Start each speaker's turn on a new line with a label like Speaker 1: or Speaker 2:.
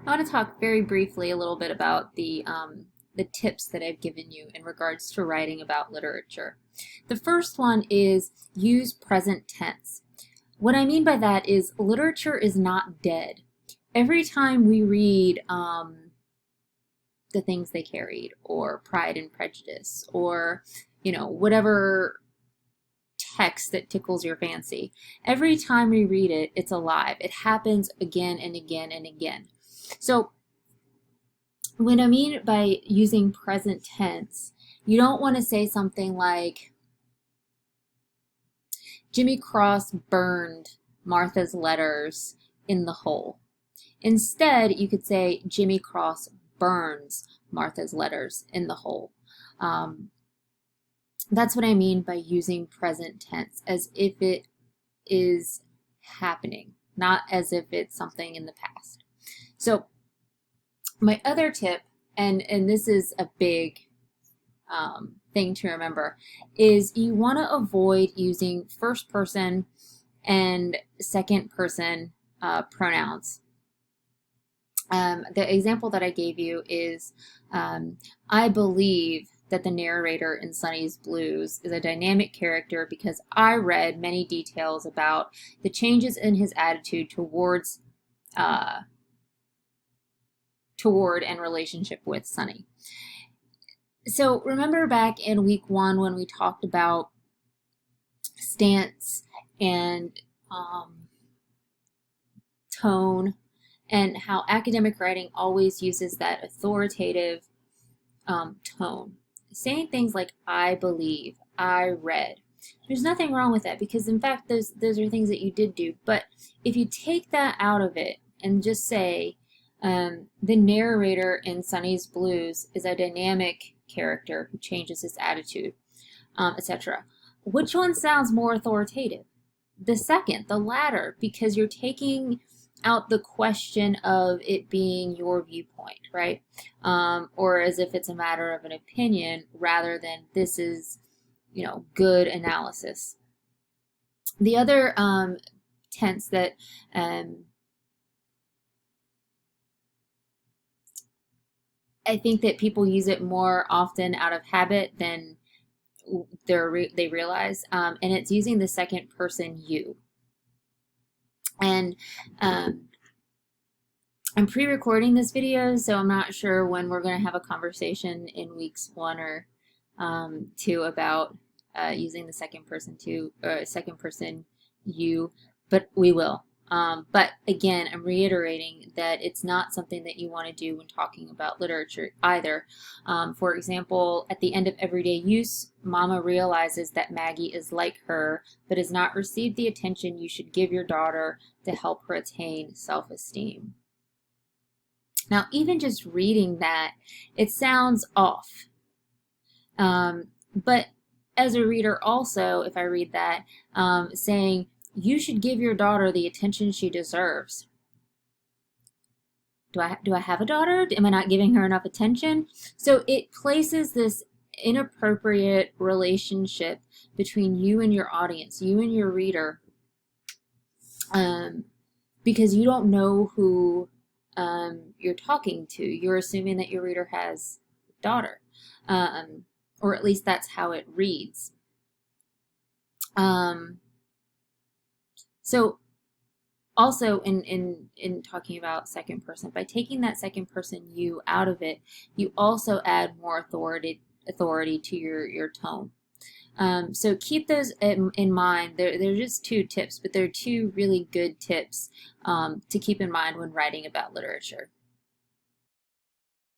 Speaker 1: I want to talk very briefly a little bit about the tips that I've given you in regards to writing about literature. The first one is use present tense. What I mean by that is literature is not dead. Every time we read The Things They Carried or Pride and Prejudice or, whatever text that tickles your fancy, every time we read it, it's alive. It happens again and again and again. So what I mean by using present tense, you don't want to say something like, Jimmy Cross burned Martha's letters in the hole. Instead, you could say, Jimmy Cross burns Martha's letters in the hole. That's what I mean by using present tense, as if it is happening, not as if it's something in the past. So my other tip, and this is a big thing to remember, is you want to avoid using first person and second person pronouns. The example that I gave you is, I believe that the narrator in Sonny's Blues is a dynamic character because I read many details about the changes in his attitude toward and relationship with Sonny. So remember back in week 1 when we talked about stance and tone, and how academic writing always uses that authoritative tone. Saying things like, I believe, I read. There's nothing wrong with that because, in fact, those are things that you did do. But if you take that out of it and just say, the narrator in Sonny's Blues is a dynamic character who changes his attitude, etc. Which one sounds more authoritative? The second, the latter, because you're taking out the question of it being your viewpoint, right? Or as if it's a matter of an opinion rather than this is, good analysis. The other tense that I think that people use it more often out of habit than they realize, and it's using the second person you. And I'm pre-recording this video, so I'm not sure when we're going to have a conversation in weeks 1 or 2 about using the second person you, but we will. But again, I'm reiterating that it's not something that you want to do when talking about literature either. For example, at the end of everyday use, Mama realizes that Maggie is like her, but has not received the attention you should give your daughter to help her attain self-esteem. Now, even just reading that, it sounds off. But as a reader also, if I read that, saying, you should give your daughter the attention she deserves. Do I have a daughter? Am I not giving her enough attention? So it places this inappropriate relationship between you and your audience, you and your reader, because you don't know who you're talking to. You're assuming that your reader has a daughter, or at least that's how it reads. So also in talking about second person, by taking that second person you out of it, you also add more authority to your tone. So keep those in mind. They're just 2 tips, but they're 2 really good tips to keep in mind when writing about literature.